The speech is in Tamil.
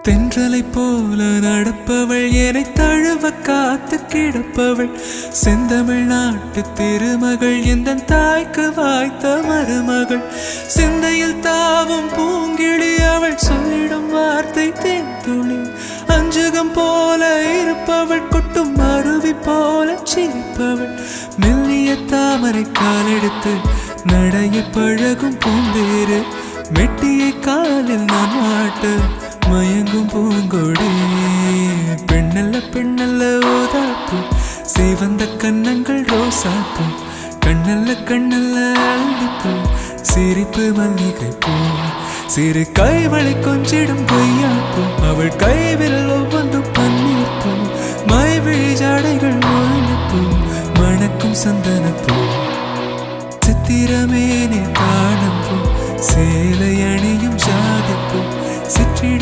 தென்றலை போல நடப்பவள் என்னை தழுவ காத்து கிடப்பவள் செந்தமிழ் நாட்டு திருமகள் எந்த தாய்க்கு வாய்த்த மருமகள் சிந்தையில் தாவும் பூங்கிழி அவள் சொல்லிடும் வார்த்தை தேன்துளி அஞ்சுகம் போல இருப்பவள் கொட்டும் அருவி போல சிரிப்பவள் மெல்லிய தாமரை காலெடுத்து நடைய பழகும் பூந்தேறு மெட்டியை காலில் நான் மாட்டு மயங்கும் பூங்கொடி பெண்ணல்ல பெண்ணல்ல ஓதாப்பு சிவந்த கண்ணங்கள் ரோசாப்பு கண்ணல்ல கண்ணல்ல அள்ளிப்பூ சிரிப்பு மல்லிகை பூ சிறு கைவளை கொஞ்சிடும் பொய்யாப்பு அவள் கைவில் ஒவ்வொன்றும் பன்னீர் பூ மைவிழி ஜாடைகள் முள்ளிப்பூ மணக்கும் சந்தனப்பூ